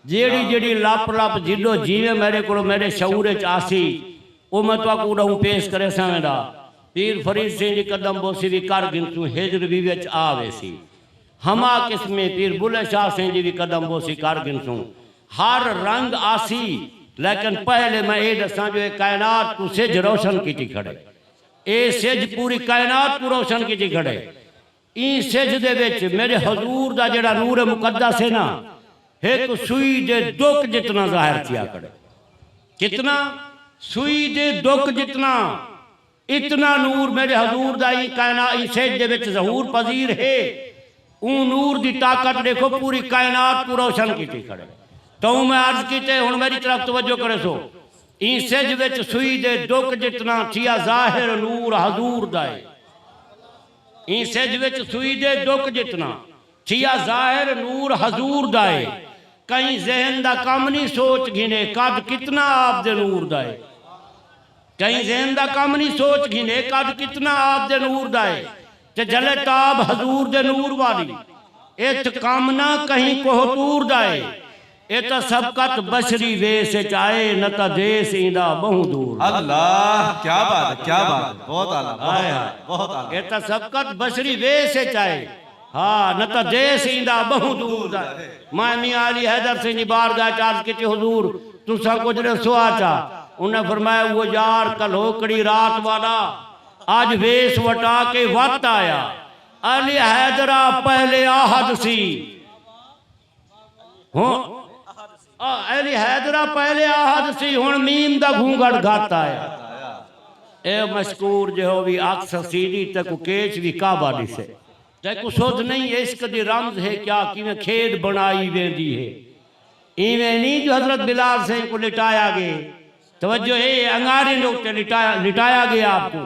जेड़ी जेड़ी लप लप जिडो जीवे मेरे को मेरे शऊर च आसी वो मैं तो कूड़ा पेश करे सवेंदा। पीर फरीद सिंह जी कदम बोसी भी कर गिनतू हिजर भी विच आवे सी। हमा किस्मे पीर बुले शाह सिंह जी भी कदम बोसी कर गिनतू हर रंग आसी। लेकिन पहले मैं ये दसा जो कायनात को सिज रोशन की खड़े ए सिज पूरी कायनात को रोशन की खड़े। ई सिज दे विच मेरे हजूर दा जेड़ा नूर मुकद्दस है ना एक सुई दे दुख जितना जाहिर किया करे। कितना सुई दे दुख जितना इतना नूर मेरे हजूर दा ई कायनात ई सिज दे विच ज़हूर पजीर है। ऊ नूर दी ताकत देखो पूरी कायनात को रोशन की खड़े। तो मैं अर्ज की हुण मेरी तरफ तवज्जो करे सो ई सिज विच सुई दे दुख जितना थिया जाहिर नूर हजूर दा है। ई सिज विच सुई दे दुख जितना थिया जाहिर नूर हजूर दा है। कहीं जहन दा कम नहीं सोच घिने कद कितना आप दे नूर दा है। कहीं जहन दा कम नहीं सोच घिने कद कितना आप दे नूर दा है। ते जले ताब हजूर दे नूर वाली इत कम ना कहीं कोहतूर दा है। ये तो सबकत बशरी वेश चाहे न तो देश इंदा बहु दूर। अल्लाह क्या बात क्या बात बहुत आला बहुत आला। ये तो सबकत बशरी वेश चाहे हाँ न तो देश इंदा बहु दूर। मैं मियां अली हैदर सिंह जी बारगाह चार्ज की हुजूर तुसा गुजरे सुआ चा उन्हें फरमाया वो यार कल होकड़ी रात वाला आज वेश वटा के वक्त आया। अली हैदरा पहले आहद सी अली हैदरा पहले आहद सी हुण मीम दा घूंघट घात आया। ए मशकूर जो भी अक्स सीधी तक केच भी काबा दिसे तक सुध नहीं इश्क दी रमज है क्या कि खेद बनाई वेंदी है। इवें नहीं जो हजरत बिलाल सिंह को लिटाया गया तवज्जो है अंगारे लोग लिटाया गया आपको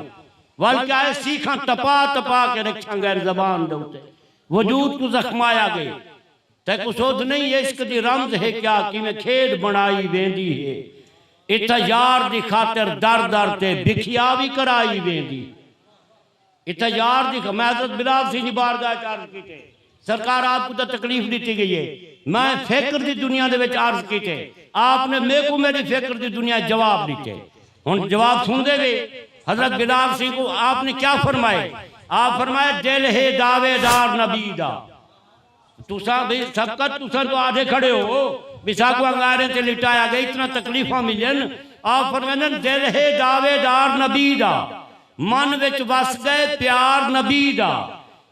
वल क्या है सीखा तपा तपा के रखा गैर जबान दे वजूद को जख्माया गया तक सुध नहीं इश्क दी रमज है क्या कि मैं खेद बनाई वेंदी है। इतना यार दी खातिर दर दर ते बिखिया भी कराई वेंदी। इतना यार दी मैं हज़रत बिलाल सिंह जी बारगाह चार्ज की सरकार आपको तो तकलीफ दी गई है। मैं फिक्र दी दुनिया दे विच अर्ज की आपने मेरे को मेरी फिक्र दी दुनिया जवाब दिते। हुण जवाब सुन दे हजरत बिलाल सिंह को आपने क्या फरमाए। आप फरमाए दिल है दावेदार नबी दा तुसा भी सबकत तुसा तो आधे खड़े हो बिसाको अंगारे से लिटाया गया इतना तकलीफा मिलन। आप फरमाए दिल है दावेदार नबी दा मन विच वस गए प्यार नबी दा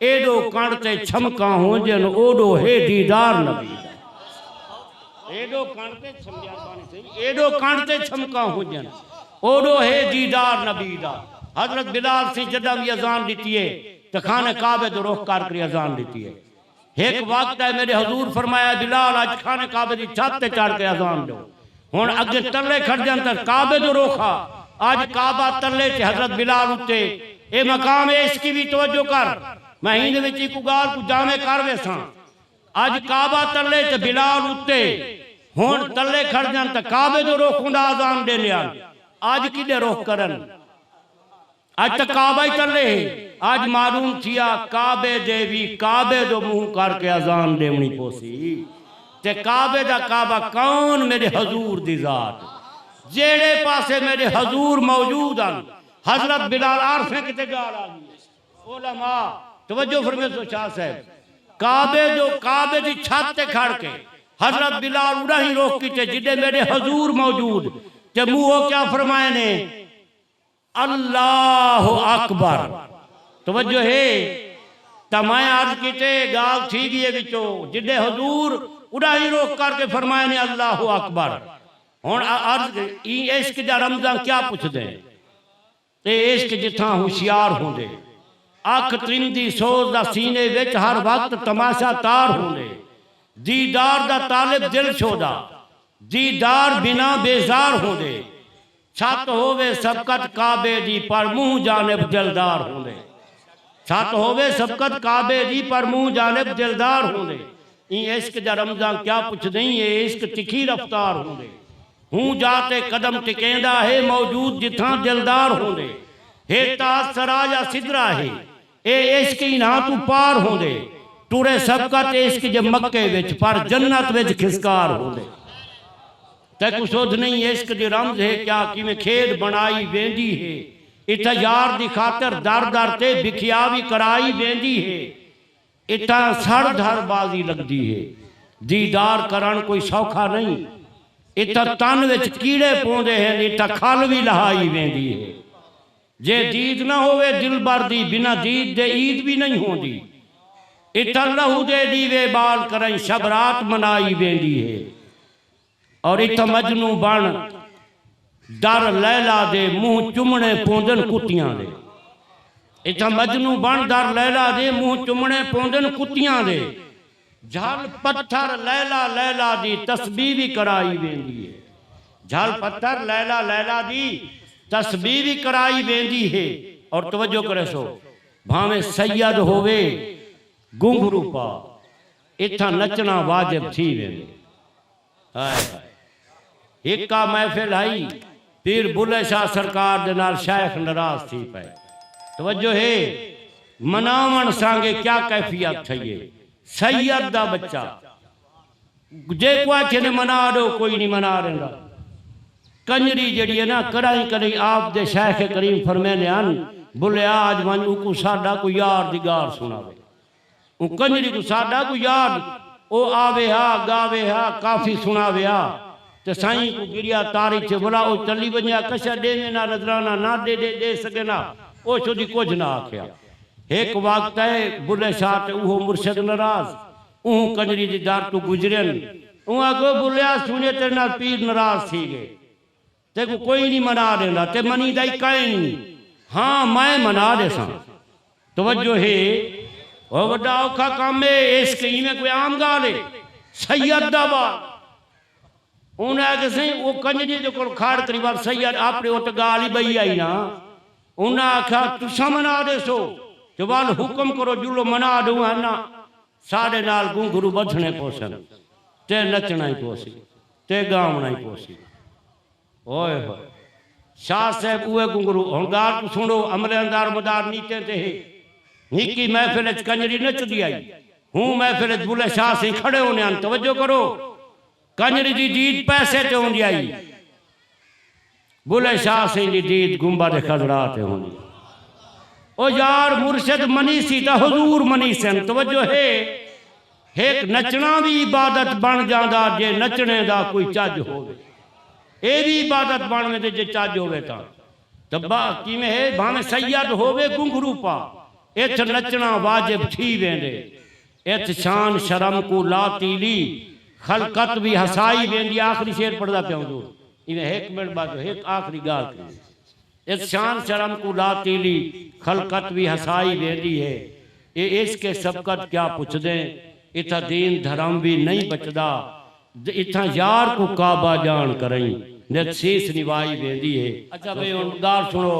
एडो कण ते छमका हो जन ओडो है दीदार नबी दा। एडो कण ते एडो कण ते छमका हो जन ओडो है दीदार नबी दा। हजरत बिलाल सिंह जदा भी अजान दी है तो खाने काबे तो रुख कर अजान दी है। एक वक्त है मेरे हजूर फरमाया बिलाल आज खाने काबे की छत ते चढ़ के अजान दो। हुण अगे तले खड़ जान तो काबे तो रोखा आज काबा तले च हजरत बिलाल उत्ते ए मकाम है इसकी भी तवज्जो कर। मैं हिंद विच इक गाल को जामे कर वेसा आज काबा तले च बिलाल उत्ते हुण तले खड़ जान तो काबे तो रोखुंदा अजान दे लिया। आज किदे रोक करन आज तक काबा ही तले आज मालूम थिया काबे देवी काबे दो मुंह करके अजान देवनी पोसी ते काबे दा काबा कौन मेरे हजूर दी जात जेड़े पासे मेरे हजूर मौजूद हैं। हजरत बिलाल आरफे किते गाल आ गई उलमा तवज्जो फरमाओ तो शाह साहब काबे दी छत ते खड़ के हजरत बिलाल उड़ा ही रोक की जिदे मेरे हजूर मौजूद ते मुंह क्या फरमाए ने अल्लाह अकबर। तवज्जो है तमाय अर्ज कीते गाल थी गई विचों जिदे हजूर उड़ा ही रोक करके फरमाए ने अल्लाह अकबर। हुण अर्ज इश्क दा रमजान क्या पुछदे ते इश्क जिथा होशियार होंदे अख त्रिंदी सोच दा सीने विच हर वक्त तमाशा तार होंदे दीदार दा तालिब दिल छोदा दीदार बिना बेजार होंदे छत होवे सबकत काबे दी पर मुंह जानिब दिलदार होंदे। छत होवे सबकत काबे दी पर मुंह जानिब दिलदार होंदे। इश्क दा रमजान क्या पुछदे ये इश्क तिखी रफ्तार होंदे हूँ जाते कदम टिकेंदा है मौजूद जिथा दिलदार होंदे हे ताज सराजा सिदरा है ए इश्क ही ना तू पार होंदे टुरे सबकत इश्क जे मक्के विच पर जन्नत विच खिसकार होंदे ते कुछ सुध नहीं इश्क दी रमज है क्या किवें खेड बनाई वेंदी है इत्था यार दी खातर दर दर ते बिखिया भी कराई वेंदी है इत्था सड़ धर बाजी लगदी है दीदार करन कोई सौखा नहीं इत्था तन विच कीड़े पौंदे हैं इत्था खल भी लहाई वेंदी है जे दीद ना होवे दिल भर दी बिना दीद दे ईद भी नहीं होंदी इत्था लहू दे दीवे बाल करन शब रात मनाई वेंदी है और इत्था मजनू बन दर लैला दे मुंह चुमने पौंदन कुत्तियां दे इत्था मजनू बन दर लैला दे मुंह चुमने पौंदन कुत्तियां दे झल पत्थर लैला लैला दी तस्बीह भी कराई वेंदी है झल पत्थर लैला लैला दी तस्बीह भी कराई वेंदी है और तवज्जो करे सो भावे सैयद होवे घुंघरू पा इत्था नचना वाजिब थी वेंदे हाय एक का महफिल आई पीर बुल्ले शाह सरकार दे नाल शायख नाराज थी पे तवज्जो है मनावण सांगे क्या कैफियत थई है सैयद दा बच्चा जे कोई ने मना दो कोई नहीं मना रहा कंजरी जड़ी है ना कड़ाई कड़ी आप दे शायख करीम फरमाने आन बुल्ले आज वन को साडा कोई यार दी गाल सुनावे उ कंजरी को साडा कोई यार ओ आवे हा गावे हा काफी सुनावे हा ते साईं को गिरिया तारी चे बोला ओ चली वञा कशा देवे ना नजराना ना दे सके ना ओ छोदी कुछ ना आख्या एक वक्त है बुल्ले शाह ते उहो मुर्शिद नाराज ऊ कंजरी दी दार तू गुजरन ऊ आगो बुल्लिया सुने तेरे नाल पीर नाराज थी गए ते को कोई नहीं मना देंदा ते मनी दाई काई नहीं हाँ मैं मना दे सा तवज्जो है ओ वड्डा औखा काम है इश्क इवें कोई आम गाल है सैयद दा बाल उन्हें आगे सही वो कंजरी जो कोल खाड़ करी बार सैयद आपने वो तो गाल ही बई आई ना उन्हें आखा तुसा मना दे सो जो बाल हुक्म करो जुलो मना दूं है ना साढ़े नाल घुंघरू बधने पोसन ते नचना ही पोसी ते गावना ही पोसी ओए होए शाह साहब उए घुंघरू हुण गाल तू सुनो अमले अंदार मदार नीचे ते है निकी महफिल च कंजरी नचदी आई हूं महफिल च बुले शाह से खड़े होने आन तवज्जो करो कंजरी दी दीद पैसे ते होंदी आई बुले शाह सिंह दी दीद गुंबद खजरा ते होंदी ओ यार मुर्शिद मनी सी ता हुजूर मनी सन तवज्जो है एक नचना भी इबादत बन जांदा जे नचने दा कोई चज होवे ए भी इबादत बन में जे चज होवे ता तब्बा किवें है भावे सैयद होवे घुंघरू पा इथ नचना वाजिब थी वेंदे इथ शान शर्म को लातीली खलकत भी हसाई वेंदी आखिरी शेर पढ़दा पिया हूं इवें एक मिनट बाद एक आखिरी गाल इस शान शर्म को लातीली खलकत भी हसाई वेंदी है ये इसके सबकत क्या पुछ दे इथा दीन धर्म भी नहीं बचदा इथा यार को काबा जान करई ने शीस निभाई वेंदी है अच्छा भाई हुन गाल सुनो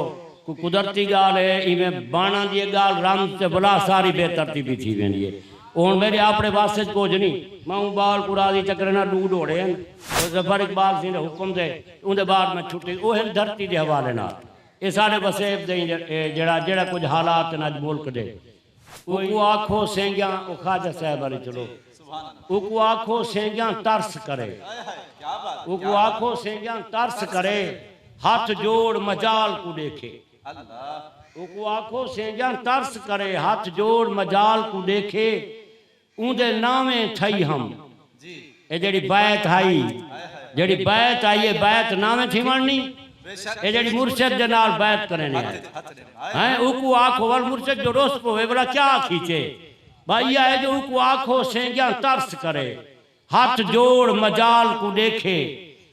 को कुदरती गाल है इवें बाणा दी गाल राम से बुला सारी बेतरतीबी थी वेंदी है हुण मेरे अपने वास्ते कुछ नहीं मैं बाल कुड़ा दी चक्कर ना डू दौड़े जफर इकबाल सिंह हुक्म दे उनके बाद मैं छुट्टी वो धरती के हवाले ना ये सारे वसेब दे जड़ा जड़ा कुछ हालात न मुल्क दे उको आखो सेंगिया वो खाजा साहब वाली चलो उको आखो सेंगिया तरस करे उको आखो सेंगिया तरस करे हाथ जोड़ मजाल को देखे उको आखो सेंगिया तरस करे हाथ जोड़ मजाल को देखे उनके नामे थई हम ये जड़ी बैत आई जड़ी बैत आई है बैत नामे थी वणनी ये जड़ी मुर्शिद दे नाल बैत करने हैं उको आखो वल मुर्शिद जो रोस पोवे बड़ा क्या खींचे भाई है जो उको आखो सेंगिया तरस करे हाथ जोड़ मजाल को देखे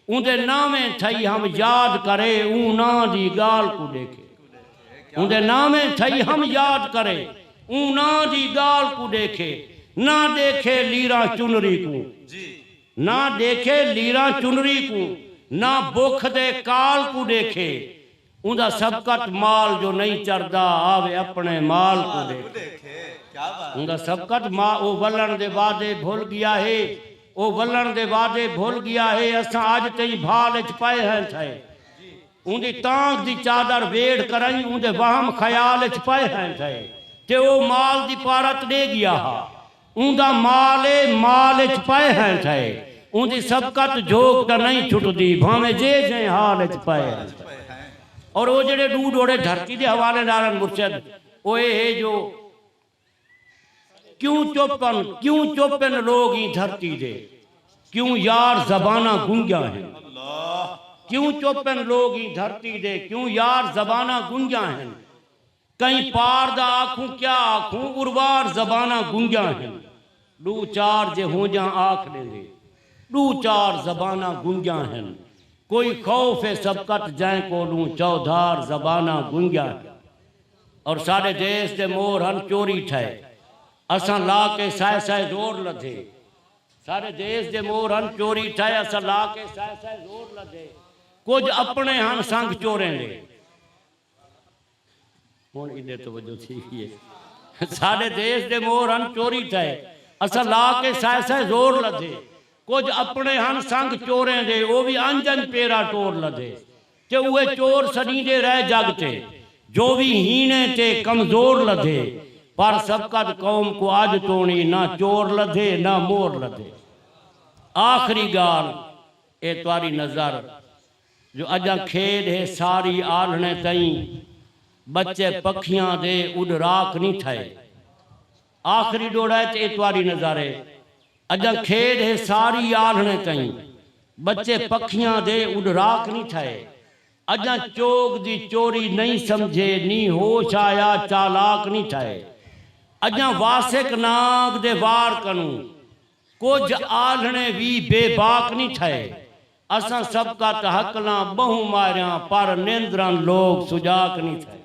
उनके नामे थई हम याद करे ऊ ना दी गाल को देखे उनके नामे थई हम याद करे ऊ ना दी गाल को देखे ना देखे लीरा चुनरी को ना देखे लीरा चुनरी को ना बुख दे काल को देखे उनका सबकत माल जो नहीं चरदा आवे अपने माल को देखे उनका सबकत माल वो वलन दे वादे भूल गया है वो वलन दे वादे भूल गया है असा अज तई भाल च पाए हैं थे उनकी तांग दी चादर वेड़ करई उनके वहम ख्याल च पाए हैं थे ते वो माल दी पारत दे गया हा उनका माल च पाए हैं थे उनकी सबकत झोंक तो नहीं छुटती भावे जे जे हाल च पाए और वो जेडे डूड ओड़े धरती के हवाले नारायण मुर्शद वो ये जो क्यों चुपन लोग ही धरती दे क्यों यार जबाना गुंजा है क्यों चुपन लोग ही धरती दे क्यों यार जबाना गुंजा है कहीं पार दा आखूं क्या आखूं उर्वार जबाना गुंजा है दू चार जे हो जा आख लेंगे दू चार जबाना गुंजा है कोई खौफ है सबकत जाए को लू चौधार जबाना गुंजा है और सारे देश के मोर हन चोरी थे असा ला के साए साए जोर लधे सारे देश के मोर हन चोरी थे असा ला के साए साए जोर लधे कुछ अपने हन संग चोरेंगे हुण इन्हें तो वजह थी है सारे देश के मोर हन चोरी थे असा ला के साए साए जोर लधे कुछ अपने हन संग चोरेंगे वो भी अंजन पेरा टोर लधे ते उहे चोर सदी दे रह जगते जो भी हीने ते कमजोर लधे पर सबकत कौम को आज तोड़ी ना चोर लधे ना मोर लधे आखिरी गाल ए तुम्हारी नजर जो अजा खेद है सारी आलने तई बच्चे पखियां दे उड़ राख नहीं थे आखिरी डोड़ा है तुम्हारी नजर है अजा खेद है सारी आलने तई बच्चे पखियां दे उड़ राख नहीं थे अजा चोग दी चोरी नहीं समझे नी होश आया चालाक नहीं थे अजा वासिक नाग दे वार कनू कुछ आलने भी बेबाक नहीं थे असा सबका हकला बहु मारिया पर निंद्रन लोग सुजाक नहीं थे